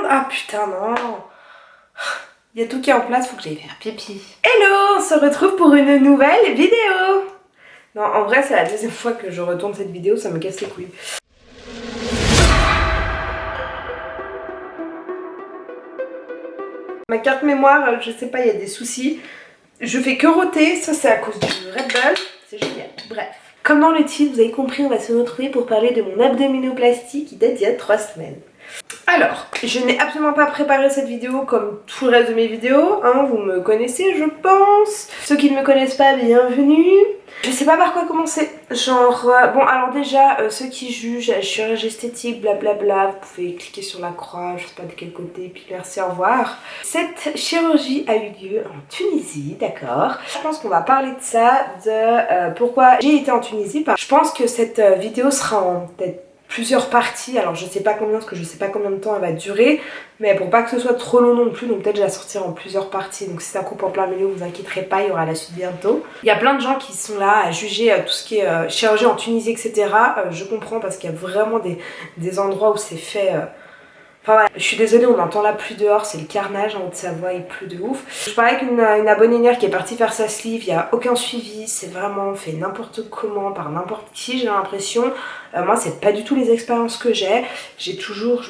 Ah putain non. Il y a tout qui est en place, faut que j'aille faire pipi. Hello, on se retrouve pour une nouvelle vidéo. Non, en vrai c'est la deuxième fois que je retourne cette vidéo, ça me casse les couilles. Ma carte mémoire, je sais pas, il y a des soucis. Je fais que roter, ça c'est à cause du Red Bull, c'est génial. Bref. Comme dans le titre, vous avez compris, on va se retrouver pour parler de mon abdominoplastie qui date d'il y a 3 semaines. Alors, je n'ai absolument pas préparé cette vidéo comme tout le reste de mes vidéos, hein, vous me connaissez je pense. Ceux qui ne me connaissent pas, bienvenue. Je sais pas par quoi commencer, genre, bon alors déjà, ceux qui jugent la chirurgie esthétique, blablabla, vous pouvez cliquer sur la croix, je sais pas de quel côté, puis merci, au revoir. Cette chirurgie a eu lieu en Tunisie, d'accord. Je pense qu'on va parler de ça, de pourquoi j'ai été en Tunisie. Je pense que cette vidéo sera en peut-être plusieurs parties, alors je sais pas combien, parce que je sais pas combien de temps elle va durer, mais pour pas que ce soit trop long non plus, donc peut-être je vais la sortir en plusieurs parties, donc si ça coupe en plein milieu, vous inquiéterez pas, il y aura la suite bientôt. Il y a plein de gens qui sont là à juger tout ce qui est chirurgie en Tunisie, etc. Je comprends parce qu'il y a vraiment des endroits où c'est fait... Enfin voilà, je suis désolée, on entend la pluie dehors, c'est le carnage en Haute-Savoie, il pleut de ouf. Je parlais avec une abonnée hier qui est partie faire sa sleeve, il n'y a aucun suivi, c'est vraiment fait n'importe comment, par n'importe qui, j'ai l'impression. Moi c'est pas du tout les expériences que j'ai, je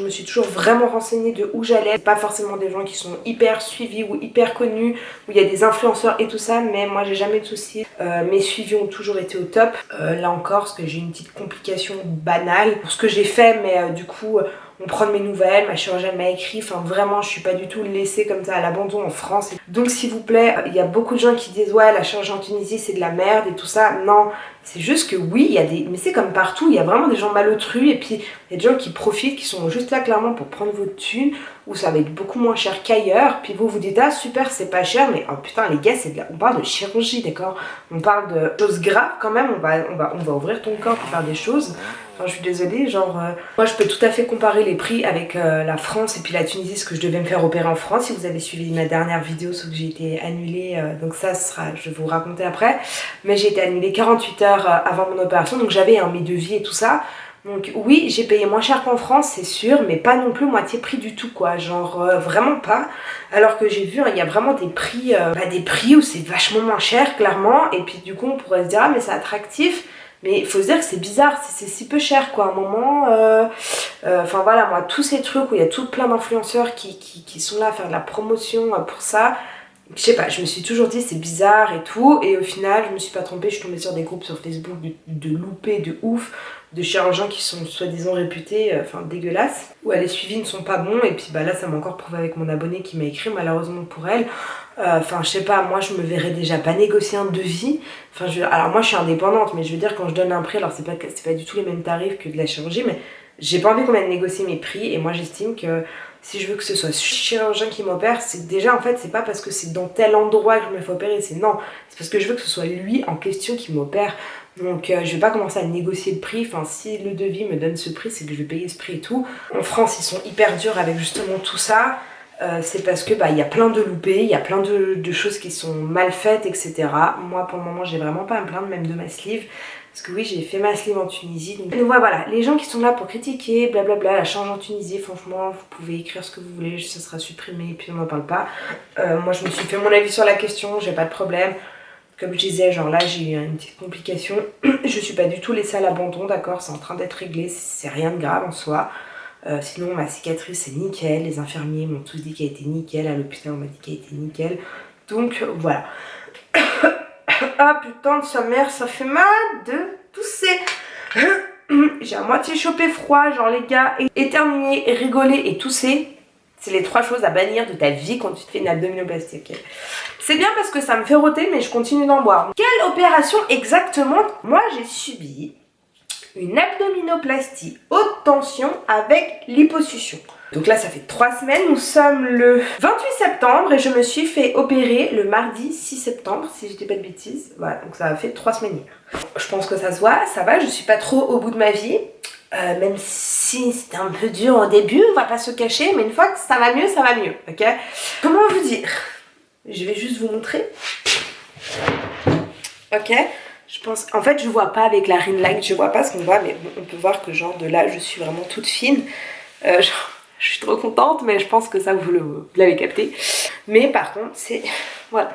me suis toujours vraiment renseignée de où j'allais. Pas forcément des gens qui sont hyper suivis ou hyper connus, où il y a des influenceurs et tout ça, mais moi j'ai jamais de soucis. Mes suivis ont toujours été au top, là encore parce que j'ai une petite complication banale pour ce que j'ai fait, mais du coup... on prend de mes nouvelles, ma chirurgienne m'a écrit, enfin vraiment je suis pas du tout laissée comme ça à l'abandon en France. Donc s'il vous plaît, il y a beaucoup de gens qui disent ouais la chirurgie en Tunisie c'est de la merde et tout ça. Non, c'est juste que oui, il y a des... mais c'est comme partout, il y a vraiment des gens malotrus et puis il y a des gens qui profitent, qui sont juste là clairement pour prendre votre thune, où ça va être beaucoup moins cher qu'ailleurs. Puis vous vous dites ah super c'est pas cher, mais oh putain les gars c'est de la... on parle de chirurgie, d'accord, on parle de choses graves quand même, on va ouvrir ton corps pour faire des choses. Enfin, je suis désolée, genre, moi je peux tout à fait comparer les prix avec la France et puis la Tunisie, ce que je devais me faire opérer en France. Si vous avez suivi ma dernière vidéo, sauf que j'ai été annulée, donc ça sera, je vais vous raconter après. Mais j'ai été annulée 48 heures avant mon opération, donc j'avais mes devis et tout ça. Donc oui, j'ai payé moins cher qu'en France, c'est sûr, mais pas non plus moitié prix du tout, quoi. Genre, vraiment pas. Alors que j'ai vu, il y a vraiment des prix où c'est vachement moins cher, clairement. Et puis du coup, on pourrait se dire, ah mais c'est attractif. Mais il faut se dire que c'est bizarre, c'est si peu cher quoi, à un moment, enfin voilà, moi tous ces trucs où il y a tout plein d'influenceurs qui sont là à faire de la promotion pour ça, je sais pas, je me suis toujours dit c'est bizarre et tout, et au final je me suis pas trompée, je suis tombée sur des groupes sur Facebook de loupés de ouf, de chirurgiens qui sont soi-disant réputés, enfin dégueulasses, où les suivis ne sont pas bons, et puis bah là ça m'a encore prouvé avec mon abonnée qui m'a écrit malheureusement pour elle. Enfin je sais pas, moi je me verrais déjà pas négocier un devis. Enfin alors moi je suis indépendante, mais je veux dire quand je donne un prix, alors c'est pas du tout les mêmes tarifs que de la chirurgie, mais j'ai pas envie qu'on vienne négocier mes prix, et moi j'estime que si je veux que ce soit chirurgien qui m'opère, c'est déjà en fait c'est pas parce que c'est dans tel endroit que je me fais opérer, c'est non, c'est parce que je veux que ce soit lui en question qui m'opère. Donc je vais pas commencer à négocier le prix, enfin si le devis me donne ce prix, c'est que je vais payer ce prix et tout. En France ils sont hyper durs avec justement tout ça. C'est parce que bah il y a plein de loupés, il y a plein de choses qui sont mal faites, etc. Moi pour le moment j'ai vraiment pas à me plaindre même de ma sleeve, parce que oui j'ai fait ma sleeve en Tunisie. Donc voilà, les gens qui sont là pour critiquer, blablabla, la change en Tunisie, franchement vous pouvez écrire ce que vous voulez, ça sera supprimé et puis on n'en parle pas. Moi je me suis fait mon avis sur la question, j'ai pas de problème. Comme je disais, genre là j'ai eu une petite complication, je suis pas du tout laissée à l'abandon, d'accord, c'est en train d'être réglé, c'est rien de grave en soi. Sinon ma cicatrice est nickel, les infirmiers m'ont tous dit qu'elle était nickel, à l'hôpital on m'a dit qu'elle était nickel, donc voilà. Ah putain de sa mère, ça fait mal de tousser. J'ai à moitié chopé froid, genre les gars, éternuer, rigoler et tousser, c'est les 3 choses à bannir de ta vie quand tu te fais une abdominoplastie, ok. C'est bien parce que ça me fait roter, mais je continue d'en boire. Quelle opération exactement? Moi j'ai subi une abdominoplastie haute tension avec liposuction. Donc là ça fait 3 semaines, nous sommes le 28 septembre et je me suis fait opérer le mardi 6 septembre si je dis pas de bêtises. Voilà, donc ça a fait 3 semaines hier. Je pense que ça se voit, ça va, je suis pas trop au bout de ma vie. Même si c'était un peu dur au début, on va pas se cacher, mais une fois que ça va mieux, ok. Comment vous dire? Je vais juste vous montrer. Ok. Je pense, en fait je vois pas avec la ring light, je vois pas ce qu'on voit, mais bon, on peut voir que genre de là je suis vraiment toute fine. Genre, Je suis trop contente, mais je pense que ça vous l'avez capté. Mais par contre, c'est... Voilà.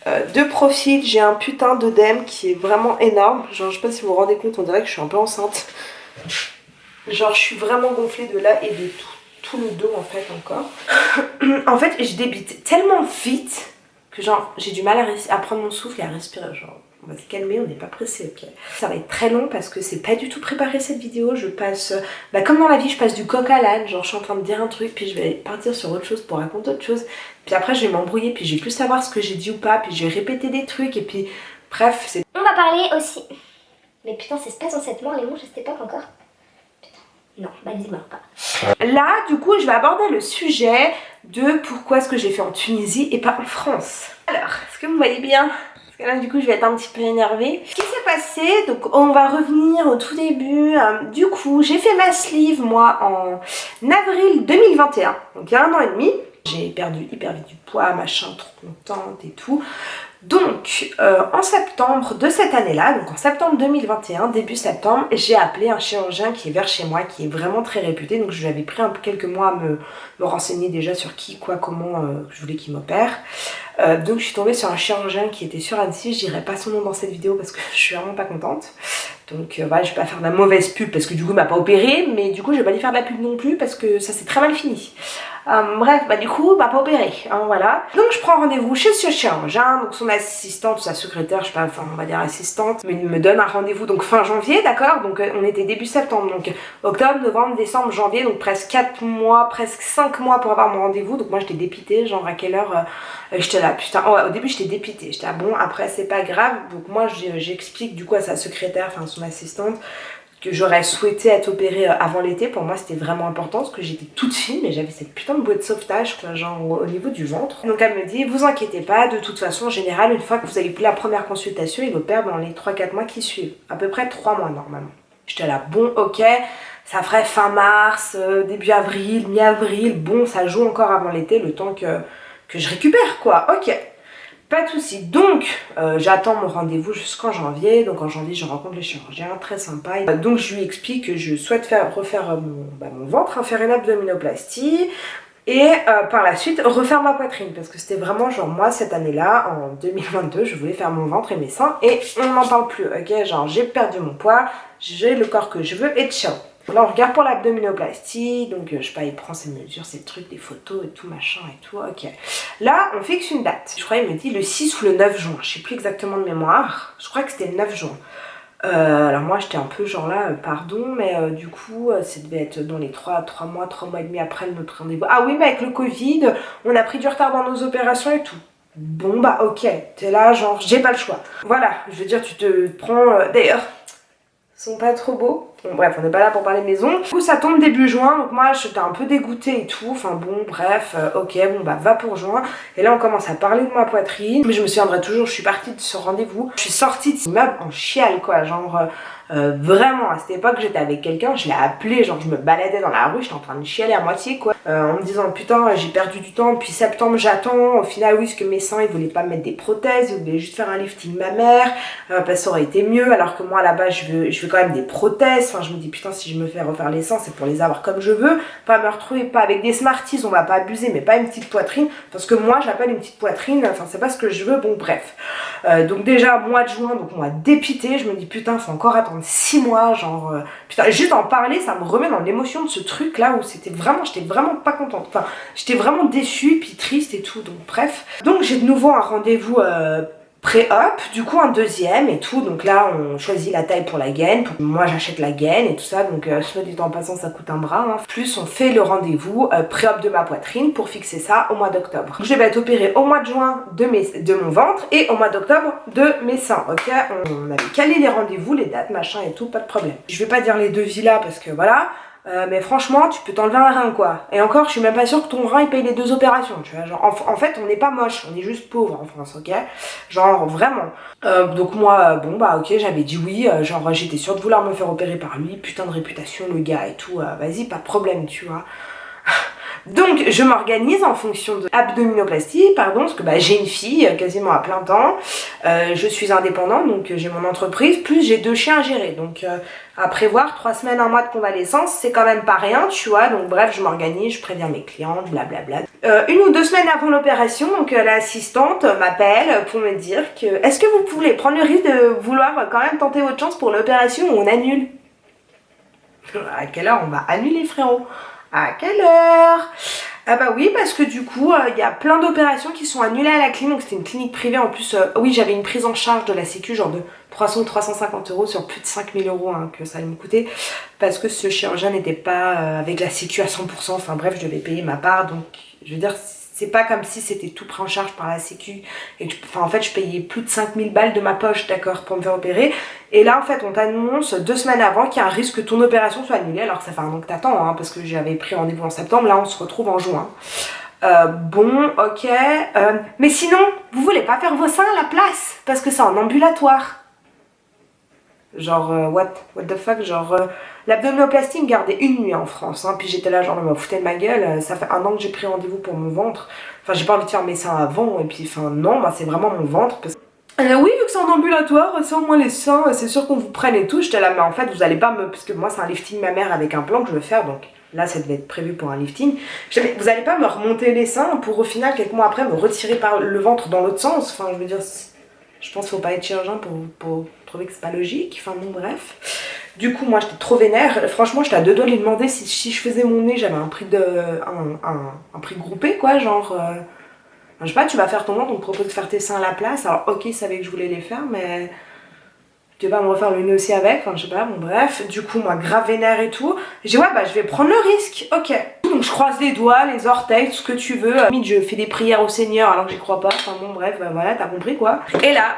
De profil, j'ai un putain d'œdème qui est vraiment énorme. Genre, je sais pas si vous vous rendez compte, on dirait que je suis un peu enceinte. Genre, je suis vraiment gonflée de là et de tout le dos en fait encore. En fait, je débite tellement vite que genre, j'ai du mal à prendre mon souffle et à respirer. Genre, on va se calmer, on n'est pas pressé, ok. Ça va être très long parce que c'est pas du tout préparé cette vidéo. Je passe, comme dans la vie, je passe du coq à l'âne. Genre, je suis en train de dire un truc, puis je vais partir sur autre chose pour raconter autre chose. Puis après, je vais m'embrouiller, puis je vais plus savoir ce que j'ai dit ou pas, puis je vais répéter des trucs, et puis bref, c'est... On va parler aussi. Mais putain, c'est pas censé être mort les mouches à cette époque encore. Putain. Non, bah dis-moi pas. Là, du coup, je vais aborder le sujet de pourquoi est-ce que j'ai fait en Tunisie et pas en France. Alors, est-ce que vous voyez bien? Parce que là, du coup, je vais être un petit peu énervée. Ce qui s'est passé, donc on va revenir au tout début. Du coup, j'ai fait ma sleeve, moi, en avril 2021, donc il y a 1 an et demi. J'ai perdu hyper vite du poids, machin, trop contente et tout. Donc, en septembre de cette année-là, donc en septembre 2021, début septembre, j'ai appelé un chirurgien qui est vers chez moi, qui est vraiment très réputé. Donc, je lui avais pris quelques mois à me renseigner déjà sur qui, quoi, comment je voulais qu'il m'opère. Donc, je suis tombée sur un chirurgien qui était sur Annecy. Je dirai pas son nom dans cette vidéo parce que je suis vraiment pas contente. Donc, voilà, je vais pas faire de la mauvaise pub parce que du coup, il m'a pas opéré. Mais du coup, je vais pas lui faire de la pub non plus parce que ça s'est très mal fini. Bref, du coup, pas opéré, hein, voilà. Donc je prends rendez-vous chez ce chirurgien, donc son assistante, sa secrétaire, je sais pas, enfin on va dire assistante, mais il me donne un rendez-vous donc fin janvier, d'accord. Donc on était début septembre, donc octobre, novembre, décembre, janvier, donc presque 4 mois, presque 5 mois pour avoir mon rendez-vous. Donc moi j'étais dépitée, genre à quelle heure j'étais là, putain, au début j'étais dépitée, j'étais là, bon après c'est pas grave. Donc moi j'explique du coup à sa secrétaire, enfin son assistante, que j'aurais souhaité être opérée avant l'été. Pour moi c'était vraiment important parce que j'étais toute fine, mais j'avais cette putain de bouée de sauvetage quoi, genre au niveau du ventre. Donc elle me dit, vous inquiétez pas, de toute façon en général une fois que vous avez pris la première consultation, il opère dans les 3-4 mois qui suivent, à peu près 3 mois normalement. J'étais là, bon ok, ça ferait fin mars, début avril, mi-avril, bon ça joue encore avant l'été, le temps que je récupère quoi, ok. Pas de soucis. Donc j'attends mon rendez-vous jusqu'en janvier. Donc en janvier je rencontre le chirurgien, très sympa. Donc je lui explique que je souhaite refaire mon ventre, faire une abdominoplastie et par la suite refaire ma poitrine. Parce que c'était vraiment genre moi cette année-là, en 2022, je voulais faire mon ventre et mes seins et on n'en parle plus. Ok, genre j'ai perdu mon poids, j'ai le corps que je veux et ciao. Là on regarde pour l'abdominoplastie, donc je sais pas, il prend ses mesures, ses trucs, des photos et tout, machin et tout, ok. Là on fixe une date, je crois il me dit le 6 ou le 9 juin, je sais plus exactement de mémoire, je crois que c'était le 9 juin. Alors moi j'étais un peu genre là, pardon, mais du coup ça devait être dans les 3 mois et demi après notre rendez-vous. Ah oui mais avec le Covid, on a pris du retard dans nos opérations et tout. Bon bah ok, t'es là genre j'ai pas le choix. Voilà, je veux dire tu te prends, d'ailleurs, ils sont pas trop beaux. Bon bref, on n'est pas là pour parler maison. Du coup ça tombe début juin, donc moi j'étais un peu dégoûtée et tout. Enfin bon bref, ok, bon bah va pour juin. Et là on commence à parler de ma poitrine. Mais je me souviendrai toujours, je suis partie de ce rendez-vous. Je suis sortie de ce meuble en chiale quoi, genre... vraiment à cette époque j'étais avec quelqu'un, je l'ai appelé, genre je me baladais dans la rue, j'étais en train de chialer à moitié quoi, en me disant putain j'ai perdu du temps, depuis septembre j'attends, au final oui parce que mes seins ils voulaient pas me mettre des prothèses, ils voulaient juste faire un lifting mammaire, parce que ça aurait été mieux, alors que moi là-bas je veux quand même des prothèses, enfin je me dis putain si je me fais refaire les seins c'est pour les avoir comme je veux, pas me retrouver pas avec des Smarties, on va pas abuser mais pas une petite poitrine, parce que moi j'appelle une petite poitrine, enfin c'est pas ce que je veux, bon bref. Donc déjà mois de juin, donc moi dépité, je me dis putain faut encore attendre 6 mois, genre putain juste en parler ça me remet dans l'émotion de ce truc là où j'étais vraiment pas contente, enfin j'étais vraiment déçue puis triste et tout, donc bref. Donc j'ai de nouveau un rendez-vous pré-op, du coup un deuxième et tout, donc là on choisit la taille pour la gaine, moi j'achète la gaine et tout ça, donc soit du temps en passant ça coûte un bras, hein. Plus on fait le rendez-vous pré-op de ma poitrine pour fixer ça au mois d'octobre. Je vais être opérée au mois de juin de mon ventre et au mois d'octobre de mes seins, ok. On avait calé les rendez-vous, les dates, machin et tout, pas de problème. Je vais pas dire les devis là parce que voilà, mais franchement tu peux t'enlever un rein quoi, et encore je suis même pas sûre que ton rein il paye les 2 opérations, tu vois, genre en fait on n'est pas moche, on est juste pauvre en France, ok, genre vraiment. Donc moi bon bah ok j'avais dit oui, genre j'étais sûre de vouloir me faire opérer par lui, putain de réputation le gars et tout, vas-y pas de problème tu vois. Donc je m'organise en fonction de abdominoplastie, pardon, parce que bah, j'ai une fille quasiment à plein temps, je suis indépendante, donc j'ai mon entreprise, plus j'ai 2 chiens à gérer, donc à prévoir 3 semaines, 1 mois de convalescence, c'est quand même pas rien, tu vois, donc bref, je m'organise, je préviens mes clientes, blablabla. 1 ou 2 semaines avant l'opération, donc l'assistante m'appelle pour me dire que est-ce que vous voulez prendre le risque de vouloir quand même tenter votre chance pour l'opération ou on annule? À quelle heure on va annuler, frérot? À quelle heure? Ah bah oui, parce que du coup, il y a plein d'opérations qui sont annulées à la clinique. Donc c'était une clinique privée en plus. Oui, j'avais une prise en charge de la sécu, genre de 300 ou 350 euros sur plus de 5000 euros hein, que ça allait me coûter. Parce que ce chirurgien n'était pas avec la sécu à 100%. Enfin bref, je devais payer ma part. Donc je veux dire, c'est pas comme si c'était tout pris en charge par la sécu. Et que, enfin, en fait, je payais plus de 5000 balles de ma poche, d'accord, pour me faire opérer. Et là, en fait, on t'annonce 2 semaines avant qu'il y a un risque que ton opération soit annulée. Alors que ça fait 1 an que t'attends, hein, parce que j'avais pris rendez-vous en septembre. Là, on se retrouve en juin. Bon, ok. Mais sinon, vous voulez pas faire vos seins à la place? Parce que c'est en ambulatoire. Genre, what the fuck? Genre, l'abdominoplastie me gardait 1 nuit en France. Hein, puis j'étais là, genre, me foutais de ma gueule. Ça fait 1 an que j'ai pris rendez-vous pour mon ventre. Enfin, j'ai pas envie de faire mes seins avant. Et puis, enfin, non, bah, c'est vraiment mon ventre. Parce... oui, vu que c'est en ambulatoire, c'est au moins les seins, c'est sûr qu'on vous prenne et tout. J'étais là, mais en fait, vous allez pas me. Parce que moi, c'est un lifting mammaire avec un plan que je veux faire. Donc là, ça devait être prévu pour un lifting. J'étais, mais vous allez pas me remonter les seins pour au final, quelques mois après, me retirer par le ventre dans l'autre sens. Enfin, je veux dire. Je pense qu'il faut pas être chirurgien pour trouver que c'est pas logique. Enfin bon, bref. Du coup, moi, j'étais trop vénère. Franchement, j'étais à 2 doigts de lui demander si je faisais mon nez, j'avais un prix un prix groupé, quoi. Genre, je sais pas, tu vas faire ton ventre, on te propose de faire tes seins à la place. Alors, ok, il savait que je voulais les faire, mais tu vas pas me refaire le nez aussi avec. Enfin, je sais pas, bon, bref. Du coup, moi, grave vénère et tout. J'ai dit, ouais, bah, je vais prendre le risque. Ok. Donc, je croise les doigts, les orteils, tout ce que tu veux. Limite, je fais des prières au Seigneur alors que j'y crois pas. Enfin, bon, bref, bah, voilà, t'as compris, quoi. Et là,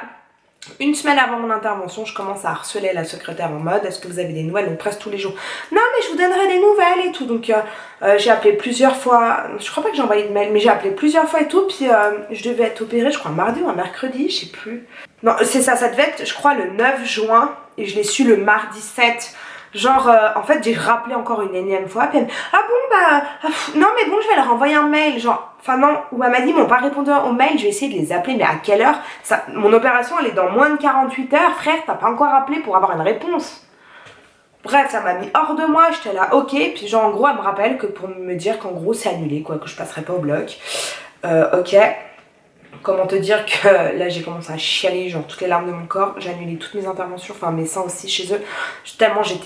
1 semaine avant mon intervention, je commence à harceler la secrétaire en mode est-ce que vous avez des nouvelles? Donc presque tous les jours. Non mais je vous donnerai des nouvelles et tout. Donc j'ai appelé plusieurs fois. Je crois pas que j'ai envoyé de mail, mais j'ai appelé plusieurs fois et tout. Puis je devais être opérée, je crois un mardi ou un mercredi, je sais plus. Non c'est ça, ça devait être je crois le 9 juin. Et je l'ai su le mardi 7. Genre, en fait, j'ai rappelé encore une énième fois, puis elle me dit, ah bon, bah, non mais bon, je vais leur envoyer un mail, genre, enfin non, ou elle m'a dit, ils m'ont pas répondu au mail, je vais essayer de les appeler, mais à quelle heure? Ça, mon opération, elle est dans moins de 48 heures, frère, t'as pas encore appelé pour avoir une réponse. Bref, ça m'a mis hors de moi, j'étais là, ok, puis genre, en gros, elle me rappelle que pour me dire qu'en gros, c'est annulé, quoi, que je passerai pas au bloc. Ok. Comment te dire que là j'ai commencé à chialer genre toutes les larmes de mon corps, j'ai annulé toutes mes interventions, enfin mes seins aussi chez eux, tellement j'ai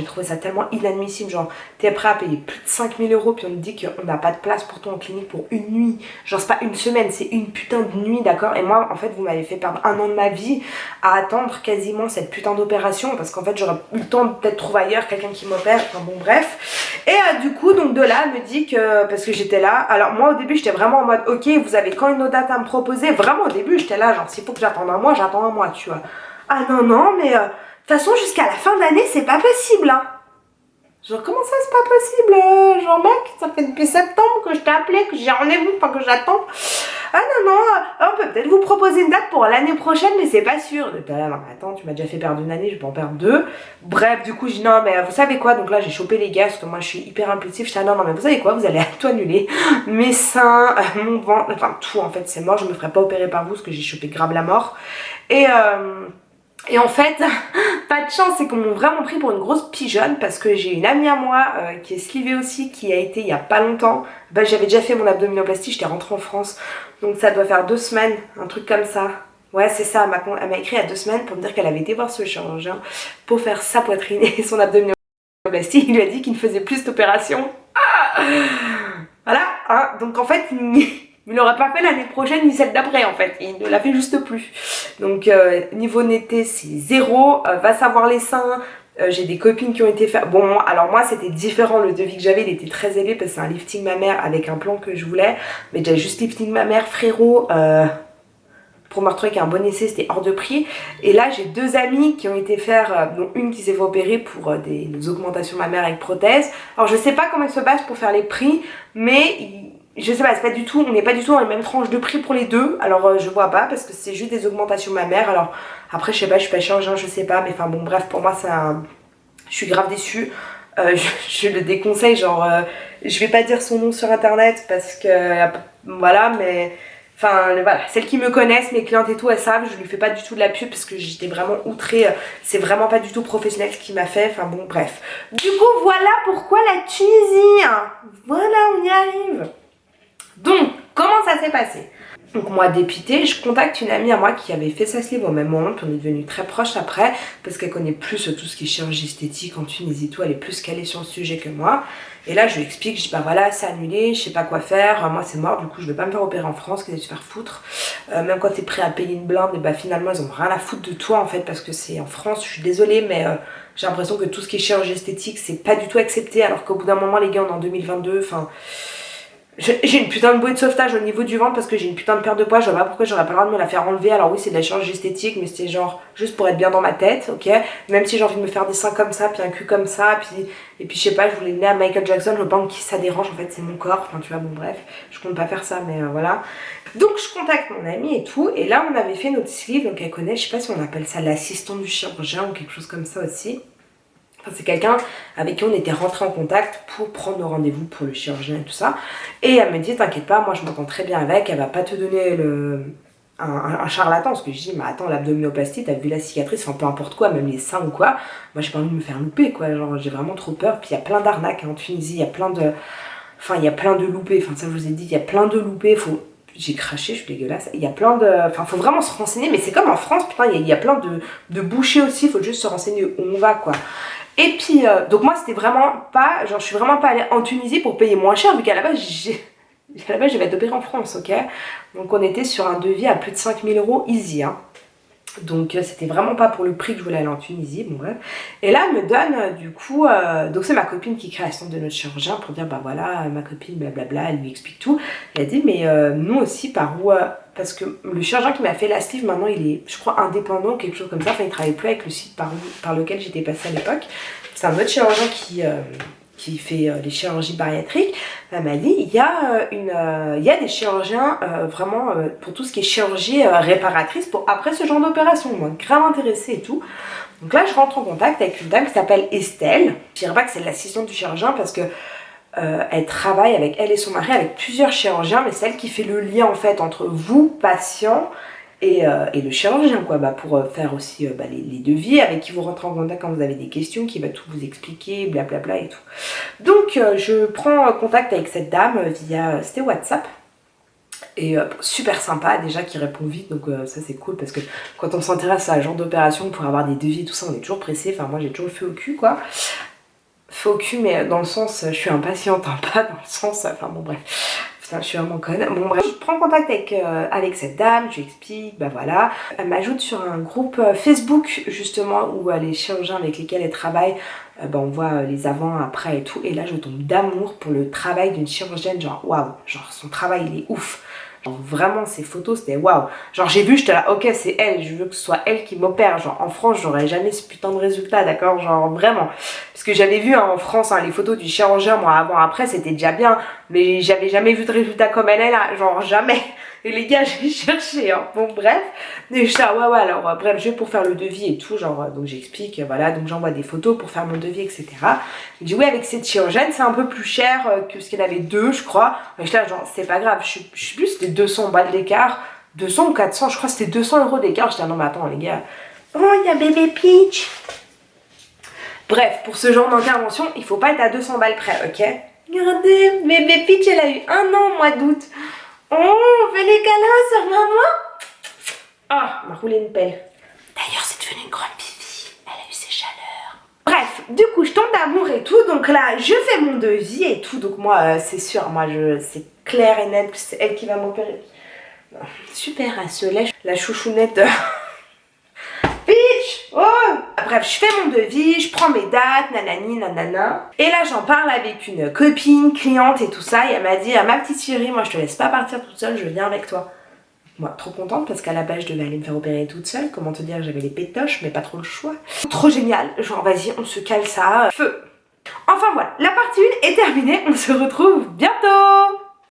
trouvé ça tellement inadmissible, genre t'es prêt à payer plus de 5000 euros puis on te dit qu'on n'a pas de place pour toi en clinique pour 1 nuit, genre c'est pas 1 semaine, c'est une putain de nuit, d'accord, et moi en fait vous m'avez fait perdre 1 an de ma vie à attendre quasiment cette putain d'opération parce qu'en fait j'aurais eu le temps de peut-être trouver ailleurs quelqu'un qui m'opère, enfin bon bref, et du coup donc de là elle me dit que, parce que j'étais là, alors moi au début j'étais vraiment en mode ok vous avez quand une autre date à me proposer, vraiment au début j'étais là genre s'il faut que j'attende 1 mois, j'attends 1 mois tu vois. Ah non non mais de toute façon jusqu'à la fin d'année c'est pas possible hein. Genre comment ça c'est pas possible genre mec, ça fait depuis septembre que je t'ai appelé, que j'ai rendez-vous, enfin que j'attends. Ah non non, on peut peut-être vous proposer une date pour l'année prochaine mais c'est pas sûr. Et là, non mais attends tu m'as déjà fait perdre 1 année, je peux en perdre 2. Bref du coup j'ai dit non mais vous savez quoi, donc là j'ai chopé les gars parce que moi je suis hyper impulsif. Je dis non non mais vous savez quoi, vous allez tout annuler, mes seins, mon ventre, enfin tout en fait c'est mort, je me ferai pas opérer par vous parce que j'ai chopé grave la mort. Et en fait, pas de chance, c'est qu'on m'a vraiment pris pour une grosse pigeonne parce que j'ai une amie à moi qui est slivée aussi, qui a été il y a pas longtemps. Bah, j'avais déjà fait mon abdominoplastie, j'étais rentrée en France, donc ça doit faire 2 semaines, un truc comme ça. Ouais, c'est ça, elle m'a écrit il y a 2 semaines pour me dire qu'elle avait été voir ce chirurgien pour faire sa poitrine et son abdominoplastie. Il lui a dit qu'il ne faisait plus d'opération. Ah voilà, hein, donc en fait... Il n'aurait pas fait l'année prochaine ni celle d'après en fait, il ne l'a fait juste plus. Donc niveau netteté c'est 0, va savoir les seins, j'ai des copines qui ont été faire... Bon alors moi c'était différent, le devis que j'avais il était très élevé parce que c'est un lifting mammaire avec un plan que je voulais. Mais déjà juste lifting mammaire frérot, pour me retrouver avec un bon essai c'était hors de prix. Et là j'ai 2 amies qui ont été faire, dont une qui s'est fait opérer pour des augmentations mammaires avec prothèse. Alors je sais pas comment ils se basent pour faire les prix, mais... Je sais pas, c'est pas du tout, on n'est pas du tout dans les mêmes tranches de prix pour les deux. Alors je vois pas parce que c'est juste des augmentations mammaires. Alors après je sais pas, je suis pas chirurgien, je sais pas. Mais enfin bon bref, pour moi ça, je suis grave déçue. je le déconseille, genre je vais pas dire son nom sur internet parce que voilà, mais enfin voilà, celles qui me connaissent, mes clientes et tout, elles savent, je lui fais pas du tout de la pub parce que j'étais vraiment outrée, c'est vraiment pas du tout professionnel ce qu'il m'a fait, enfin bon bref. Du coup voilà pourquoi la Tunisie, voilà, on y arrive. Donc comment ça s'est passé? Donc moi dépitée, je contacte une amie à moi qui avait fait sa sleeve au même moment, puis on est devenus très proches après, parce qu'elle connaît plus tout ce qui est chirurgie esthétique en Tunisie et tout, elle est plus calée sur le sujet que moi. Et là je lui explique, je dis bah voilà c'est annulé, je sais pas quoi faire, moi c'est mort, du coup je vais pas me faire opérer en France, qu'est-ce que se faire foutre. Même quand t'es prêt à payer une blinde, et bah finalement ils ont rien à foutre de toi en fait, parce que c'est en France, je suis désolée mais j'ai l'impression que tout ce qui est chirurgie esthétique c'est pas du tout accepté, alors qu'au bout d'un moment les gars on est en 2022, enfin... J'ai une putain de bouée de sauvetage au niveau du ventre parce que j'ai une putain de perte de poids, je vois pas pourquoi j'aurais pas le droit de me la faire enlever. Alors oui c'est de la chirurgie esthétique mais c'est genre juste pour être bien dans ma tête, ok. Même si j'ai envie de me faire des seins comme ça, puis un cul comme ça, et puis je sais pas, je voulais le nez à Michael Jackson, je pense que ça dérange en fait, c'est mon corps, enfin tu vois, bon bref, je compte pas faire ça mais voilà. Donc je contacte mon amie et tout, et là on avait fait notre sleeve, donc elle connaît, je sais pas si on appelle ça l'assistant du chirurgien ou quelque chose comme ça aussi. Enfin, c'est quelqu'un avec qui on était rentré en contact pour prendre nos rendez-vous pour le chirurgien et tout ça. Et elle me dit t'inquiète pas, moi je m'entends très bien avec, elle va pas te donner un charlatan. Parce que je dis mais attends, l'abdominoplastie, t'as vu la cicatrice, enfin peu importe quoi, même les seins ou quoi. Moi j'ai pas envie de me faire louper quoi, genre j'ai vraiment trop peur. Puis il y a plein d'arnaques en Tunisie, il y a plein de... Enfin il y a plein de loupés, enfin ça je vous ai dit, il y a plein de loupés, faut... J'ai craché, je suis dégueulasse. Il y a plein de... Enfin, faut vraiment se renseigner, mais c'est comme en France, putain, il y a plein de bouchées aussi, il faut juste se renseigner où on va, quoi. Et puis, donc moi, c'était vraiment pas... Genre, je suis vraiment pas allée en Tunisie pour payer moins cher, vu qu'à la base, je vais être opérée en France, ok. Donc, on était sur un devis à plus de 5000 € easy, hein. Donc c'était vraiment pas pour le prix que je voulais aller en Tunisie, bon bref. Et là elle me donne du coup, donc c'est ma copine qui crée la stand de notre chirurgien pour dire bah voilà ma copine blablabla, elle lui explique tout. Elle a dit mais nous aussi par où, parce que le chirurgien qui m'a fait la sleeve maintenant il est je crois indépendant ou quelque chose comme ça, enfin il travaille plus avec le site par lequel j'étais passée à l'époque. C'est un autre chirurgien qui fait les chirurgies bariatriques. Elle m'a dit il y a des chirurgiens vraiment pour tout ce qui est chirurgie réparatrice pour après ce genre d'opération. Moi grave intéressée et tout. Donc là je rentre en contact avec une dame qui s'appelle Estelle. Je dirais pas que c'est l'assistante du chirurgien parce que elle travaille avec elle et son mari avec plusieurs chirurgiens, mais c'est elle qui fait le lien en fait entre vous patient et le chirurgien quoi, bah, pour faire aussi les devis, avec qui vous rentrez en contact quand vous avez des questions, qui va tout vous expliquer, blablabla et tout. Donc je prends contact avec cette dame via, c'était WhatsApp, et super sympa déjà, qui répond vite, donc ça c'est cool parce que quand on s'intéresse à un genre d'opération pour avoir des devis et tout ça, on est toujours pressé, enfin moi j'ai toujours le feu au cul quoi. Feu au cul mais dans le sens, je suis impatiente, hein, pas dans le sens, enfin bon bref. Putain, je suis vraiment conne. Bon bref, je prends contact avec cette dame, je lui explique, bah voilà. Elle m'ajoute sur un groupe Facebook justement où les chirurgiens avec lesquels elle travaille, on voit les avant, après et tout. Et là je tombe d'amour pour le travail d'une chirurgienne, genre waouh, genre son travail il est ouf. Genre vraiment ces photos c'était waouh. Genre j'ai vu, j'étais là, ok c'est elle, je veux que ce soit elle qui m'opère. Genre en France j'aurais jamais ce putain de résultat, d'accord, genre vraiment. Parce que j'avais vu en France les photos du chirurgien, moi avant après c'était déjà bien. Mais j'avais jamais vu de résultat comme elle est là, genre jamais. Et les gars j'ai cherché, hein. Bon bref. Et je suis là, ouais alors bref je vais pour faire le devis et tout, genre donc j'explique, voilà, donc j'envoie des photos pour faire mon devis etc. Je dis oui avec cette chirurgienne c'est un peu plus cher que ce qu'elle avait deux je crois. Et je suis là genre c'est pas grave, je sais plus c'était 200 balles d'écart, 200 ou 400, je crois que c'était 200 € d'écart. J'étais là non mais attends les gars, oh il y a bébé Peach. Bref, pour ce genre d'intervention il faut pas être à 200 balles près, ok. Regardez, bébé Peach elle a eu 1 an au mois d'août. Oh, on fait les câlins sur maman. Ah, on m'a roulé une pelle. D'ailleurs, c'est devenu une grande pipi. Elle a eu ses chaleurs. Bref, du coup, je tombe d'amour et tout. Donc là, je fais mon devis et tout. Donc moi, c'est sûr, moi, c'est clair et net que c'est elle qui va m'opérer. Super, elle se lèche. La chouchounette. Bitch! Oh! Bref, je fais mon devis, je prends mes dates, nanani, nanana. Et là, j'en parle avec une copine, cliente et tout ça. Et elle m'a dit, ah, ma petite chérie, moi, je te laisse pas partir toute seule, je viens avec toi. Moi, trop contente parce qu'à la base, je devais aller me faire opérer toute seule. Comment te dire, j'avais les pétoches, mais pas trop le choix. Trop génial. Genre, vas-y, on se cale ça. Feu! Enfin voilà, la partie 1 est terminée. On se retrouve bientôt!